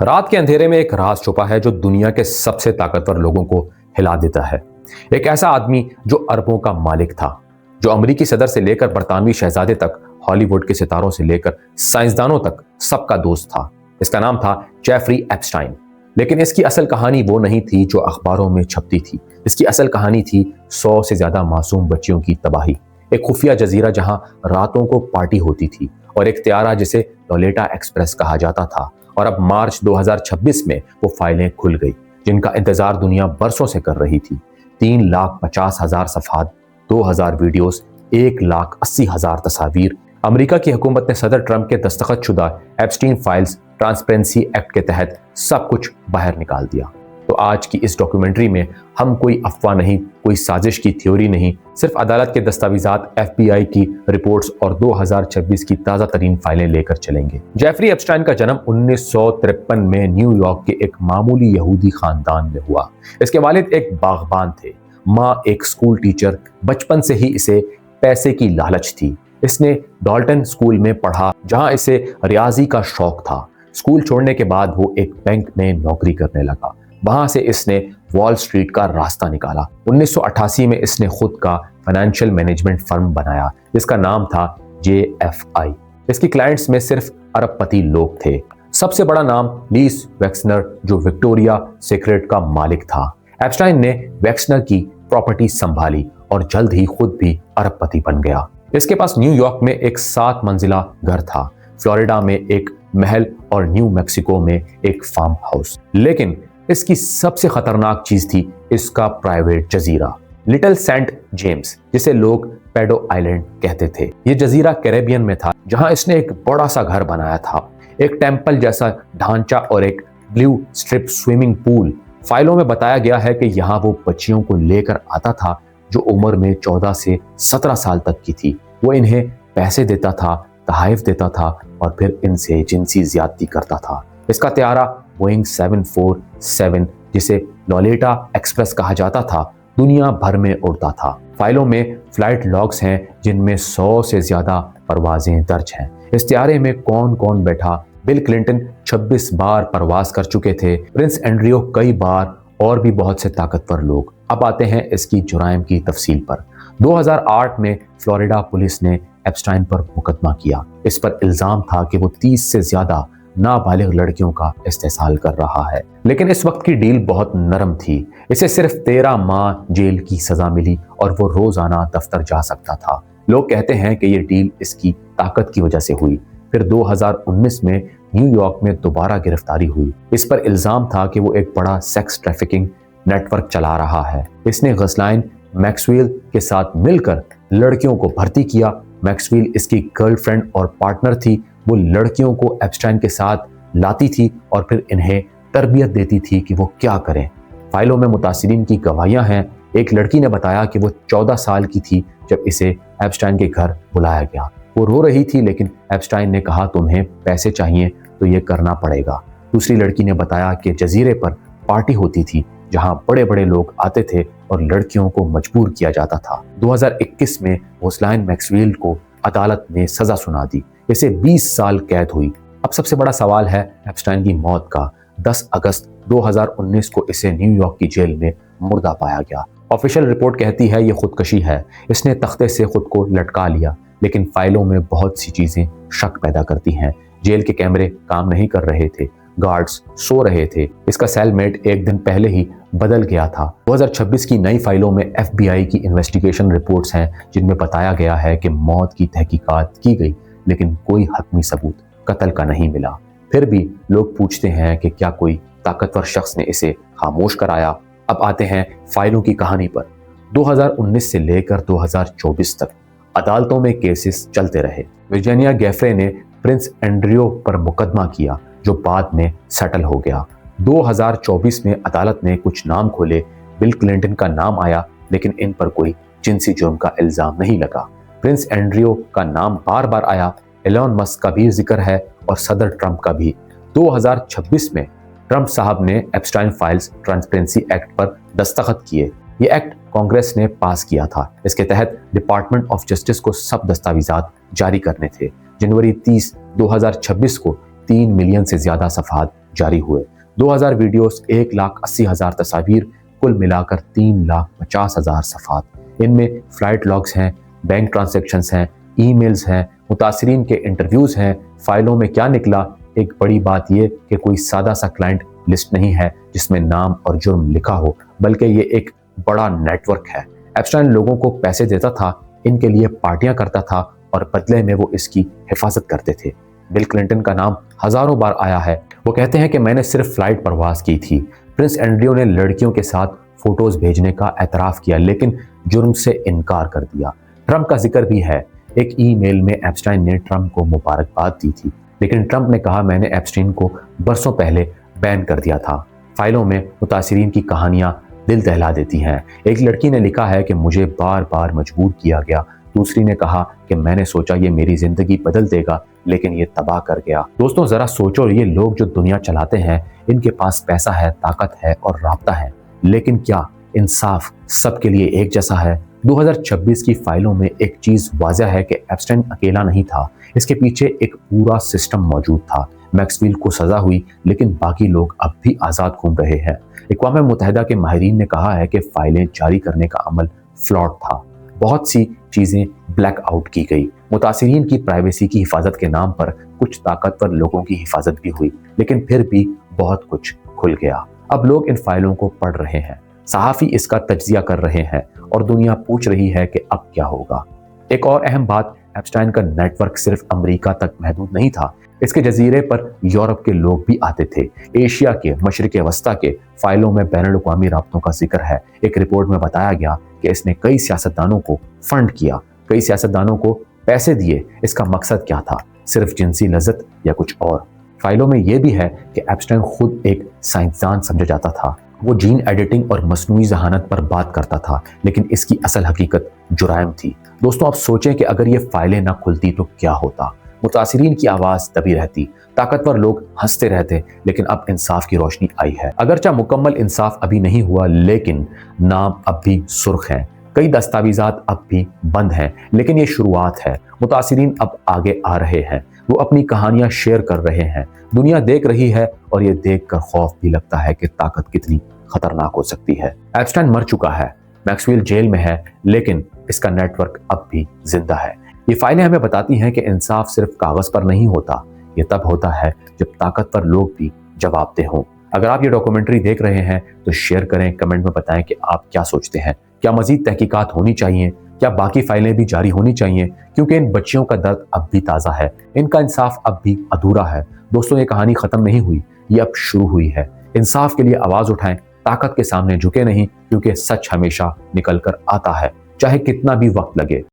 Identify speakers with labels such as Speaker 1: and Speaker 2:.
Speaker 1: रात के अंधेरे में एक राज छुपा है जो दुनिया के सबसे ताकतवर लोगों को हिला देता है। एक ऐसा आदमी जो अरबों का मालिक था, जो अमेरिकी सदर से लेकर बरतानवी शहजादे तक, हॉलीवुड के सितारों से लेकर साइंसदानों तक सबका दोस्त था। इसका नाम था जेफरी एप्स्टाइन। लेकिन इसकी असल कहानी वो नहीं थी जो अखबारों में छपती थी। इसकी असल कहानी थी 100 से ज्यादा मासूम बच्चियों की तबाही, एक खुफिया जजीरा जहां रातों को पार्टी होती थी, और एक त्यारा जिसे लोलेटा एक्सप्रेस कहा जाता था। और अब मार्च 2026 में वो फाइलें खुल गई जिनका इंतजार दुनिया बरसों से कर रही थी। 3,50,000 सफ़हात, 2,000 वीडियोस, 1,80,000 तस्वीर। अमेरिका की हुकूमत ने सदर ट्रंप के दस्तखतशुदा एप्स्टीन फाइल्स ट्रांसपेरेंसी एक्ट के तहत सब कुछ बाहर निकाल दिया। तो आज की इस डॉक्यूमेंट्री में हम कोई अफवाह नहीं, कोई साजिश की थ्योरी नहीं, सिर्फ अदालत के दस्तावेजात, FBI की रिपोर्ट्स और 2026 की ताज़ा तरीन फाइलें लेकर चलेंगे। जेफरी एप्स्टाइन का जन्म 1953 में न्यूयॉर्क के एक मामूली यहूदी खानदान में हुआ। इसके वालिद एक बागबान थे, माँ एक स्कूल टीचर। बचपन से ही इसे पैसे की लालच थी। इसने डॉल्टन स्कूल में पढ़ा जहां इसे रियाजी का शौक था। स्कूल छोड़ने के बाद वो एक बैंक में नौकरी करने लगा। वहां से इसने वॉल स्ट्रीट का रास्ता निकाला। 1988 में इसने खुद का फाइनेंशियल मैनेजमेंट फर्म बनाया जिसका नाम था JFI। इसकी क्लाइंट्स में सिर्फ अरबपति लोग थे। सबसे बड़ा नाम लीस वेक्सनर, जो विक्टोरिया सीक्रेट का मालिक था। एप्स्टाइन ने वेक्सनर की प्रॉपर्टी संभाली और जल्द ही खुद भी अरबपति बन गया। इसके पास न्यूयॉर्क में एक 7 मंजिला घर था, फ्लोरिडा में एक महल और न्यू मैक्सिको में एक फार्म हाउस। लेकिन इसकी सबसे खतरनाक चीज थी इसका प्राइवेट जजीरा, लिटिल सेंट जेम्स, जिसे लोग पेडो आइलैंड कहते थे। ये जजीरा कैरेबियन में था जहां इसने एक बड़ा सा घर बनाया था, एक टेंपल जैसा ढांचा और एक ब्लू स्ट्रिप स्विमिंग पूल। फाइलों में बताया गया है कि यहाँ वो बच्चियों को लेकर आता था जो उम्र में 14 से 17 साल तक की थी। वो इन्हें पैसे देता था, तहाइफ देता था और फिर इनसे जिनसी ज्यादती करता था। इसका त्यारा बोइंग 747, जिसे लोलेटा एक्सप्रेस कहा जाता था, दुनिया भर में उड़ता था। फाइलों में फ्लाइट लॉग्स हैं जिनमें 100 से ज्यादा परवाजें दर्ज हैं। इस त्यारे में कौन कौन बैठा? बिल क्लिंटन 26 बार परवाज कर चुके थे, प्रिंस एंड्रियो कई बार, और भी बहुत से ताकतवर लोग। अब आते हैं इसकी जुराइम की तफसील पर। 2008 में फ्लोरिडा पुलिस ने एप्स्टाइन पर मुकदमा किया। इस पर इल्जाम था कि वो 30 से ज्यादा नाबालिग लड़कियों का इस्तेसाल कर रहा है। लेकिन इस वक्त की डील बहुत नरम थी। इसे सिर्फ 13 माह जेल की सजा मिली और वो रोजाना दफ्तर जा सकता था। लोग कहते हैं कि ये डील इसकी ताकत की वजह से हुई। फिर 2019 में न्यूयॉर्क में दोबारा गिरफ्तारी हुई। इस पर इल्जाम था कि वो एक बड़ा सेक्स ट्रैफिकिंग नेटवर्क चला रहा है। इसने गस्लाइन मैक्सवेल के साथ मिलकर लड़कियों को भर्ती किया। मैक्सवेल इसकी गर्लफ्रेंड और पार्टनर थी। वो लड़कियों को एप्स्टाइन के साथ लाती थी और फिर इन्हें तरबियत देती थी कि वो क्या करें। फाइलों में मुतासिरीन की गवाहियां हैं। एक लड़की ने बताया कि वो 14 साल की थी जब इसे एप्स्टाइन के घर बुलाया गया। वो रो रही थी लेकिन एप्स्टाइन ने कहा, तुम्हें पैसे चाहिए तो ये करना पड़ेगा। दूसरी लड़की ने बताया कि जजीरे पर पार्टी होती थी जहां बड़े बड़े लोग आते थे और लड़कियों को मजबूर किया जाता था। 2021 में गस्लाइन मैक्सवेल को अदालत ने सजा सुना दी। इसे 20 साल कैद हुई। अब सबसे बड़ा सवाल है एप्स्टाइन की मौत का। 10 अगस्त 2019 को इसे न्यूयॉर्क की जेल में मुर्दा पाया गया। ऑफिशियल रिपोर्ट कहती है ये खुदकशी है। इसने तख्ते से खुद को लटका लिया। लेकिन फाइलों में बहुत सी चीजें शक पैदा करती हैं। जेल के कैमरे काम नहीं कर रहे थे, गार्ड्स सो रहे थे। इसका सेलमेट एक दिन पहले ही बदल गया था। 2026 की नई फाइलों में FBI की इन्वेस्टिगेशन रिपोर्ट्स हैं जिनमें बताया गया है कि मौत की तहकीकात की गई लेकिन कोई हतमी सबूत कत्ल का नहीं मिला। फिर भी लोग पूछते हैं कि क्या कोई ताकतवर शख्स ने इसे खामोश कराया। अब आते हैं फाइलों की कहानी पर। 2019 से लेकर 2024 तक अदालतों में केसेस चलते रहे। वर्जीनिया गेफरे ने प्रिंस एंड्रियो पर मुकदमा किया जो बाद में सेटल हो गया। 2024 में अदालत ने कुछ नाम खोले। बिल क्लिंटन का नाम आया लेकिन इन पर कोई जिनसी जुर्म का इल्जाम नहीं लगा। प्रिंस एंड्रियो का नाम बार बार आया। एलोन मस्क का भी जिक्र है और सदर ट्रंप का भी। 2026 में ट्रंप साहब ने एप्स्टाइन फाइल्स ट्रांसपेरेंसी एक्ट पर दस्तखत किए। ये एक्ट कांग्रेस ने पास किया था। इसके तहत डिपार्टमेंट ऑफ जस्टिस को सब दस्तावेजात जारी करने थे। जनवरी 30, 2026 को 3 मिलियन से ज्यादा सफ़हात जारी हुए, 2000 वीडियोस, 1,80,000 तस्वीर, कुल मिलाकर 3,50,000 सफ़हात। इनमें फ्लाइट लॉग्स हैं, बैंक ट्रांजैक्शंस हैं, ईमेल्स हैं, मुतासिरीन के इंटरव्यूज़ हैं। फाइलों में क्या निकला? एक बड़ी बात यह कि कोई सादा सा क्लाइंट लिस्ट नहीं है जिसमें नाम और जुर्म लिखा हो, बल्कि ये एक बड़ा नेटवर्क है। एप्स्टाइन लोगों को पैसे देता था, इनके लिए पार्टियां करता था और बदले में वो इसकी हिफाजत करते थे। बिल क्लिंटन का नाम हजारों बार आया है। वो कहते हैं कि मैंने सिर्फ फ्लाइट परवाज की थी। प्रिंस एंड्रयू ने लड़कियों के साथ फोटोज भेजने का एतराफ़ किया, लेकिन जुर्म से इनकार कर दिया। ट्रंप का जिक्र भी है। एक ईमेल में एप्स्टाइन ने ट्रंप को मुबारकबाद दी थी, लेकिन ट्रंप ने कहा, मैंने एप्स्टाइन को बरसों पहले बैन कर दिया था। फाइलों में मुतासिरीन की कहानियां दिल दहला देती हैं। एक लड़की ने लिखा है कि मुझे बार बार मजबूर किया गया। दूसरी ने कहा कि मैंने सोचा ये मेरी जिंदगी बदल देगा, लेकिन ये तबाह कर गया। दोस्तों जरा सोचो, ये लोग जो दुनिया चलाते हैं, इनके पास पैसा है, ताकत है और राब्ता है, लेकिन क्या इंसाफ सबके लिए एक जैसा है? 2026 की फाइलों में एक चीज वाज़ह है कि एप्स्टाइन अकेला नहीं था। इसके पीछे एक पूरा सिस्टम मौजूद था। मैक्सवेल को सजा हुई, लेकिन बाकी लोग अब भी आज़ाद घूम रहे हैं। अक़वाम मुत्तहिदा के माहिरीन ने कहा है कि फाइलें जारी करने का अमल फ्लॉड था। बहुत सी चीज़ें ब्लैक आउट की गई। मुतासिरीन की प्राइवेसी की हिफाजत के नाम पर कुछ ताकतवर लोगों की हिफाजत भी हुई, लेकिन फिर भी बहुत कुछ खुल गया। अब लोग इन फाइलों को पढ़ रहे हैं, सहाफ़ी इसका तज्जिया कर रहे हैं और दुनिया पूछ रही है कि अब क्या होगा। एक और अहम बात, एप्स्टाइन का नेटवर्क सिर्फ अमेरिका तक महदूद नहीं था। इसके जजीरे पर यूरोप के लोग भी आते थे, एशिया के, मशरिक़ वस्ता के। फाइलों में बैनुल-अक़वामी राब्तों का जिक्र है। एक रिपोर्ट में बताया गया कि इसने कई सियासतदानों को फंड किया, कई सियासतदानों को पैसे दिए। इसका मकसद क्या था? सिर्फ जिनसी लज़्ज़त या कुछ और? फाइलों में यह भी है कि एप्स्टाइन खुद एक साइंसदान समझा जाता था। वो जीन एडिटिंग और मस्नूई ज़हानत पर बात करता था, लेकिन इसकी असल हकीकत जुराइम थी। दोस्तों आप सोचें कि अगर ये फाइलें ना खुलती तो क्या होता? मुतासिरीन की आवाज़ दबी रहती, ताकतवर लोग हंसते रहते, लेकिन अब इंसाफ की रोशनी आई है। अगरचे मुकम्मल इंसाफ अभी नहीं हुआ, लेकिन नाम अब भी सुर्ख हैं। कई दस्तावेज़ात अब भी बंद हैं, लेकिन ये शुरुआत है। मुतासिरीन अब आगे आ रहे हैं, वो अपनी कहानियां शेयर कर रहे हैं। दुनिया देख रही है और ये देखकर खौफ भी लगता है कि ताकत कितनी खतरनाक हो सकती है। एप्स्टाइन मर चुका है, मैक्सवेल जेल में है, लेकिन इसका नेटवर्क अब भी जिंदा है। ये फाइलें हमें बताती हैं कि इंसाफ सिर्फ कागज पर नहीं होता, ये तब होता है जब ताकतवर लोग भी जवाबदेह हों। अगर आप ये डॉक्यूमेंट्री देख रहे हैं तो शेयर करें, कमेंट में बताएं कि आप क्या सोचते हैं। क्या मजीद तहकीकात होनी चाहिए? क्या बाकी फाइलें भी जारी होनी चाहिए? क्योंकि इन बच्चियों का दर्द अब भी ताज़ा है, इनका इंसाफ अब भी अधूरा है। दोस्तों ये कहानी खत्म नहीं हुई, ये अब शुरू हुई है। इंसाफ के लिए आवाज़ उठाएं, ताकत के सामने झुके नहीं, क्योंकि सच हमेशा निकल कर आता है, चाहे कितना भी वक्त लगे।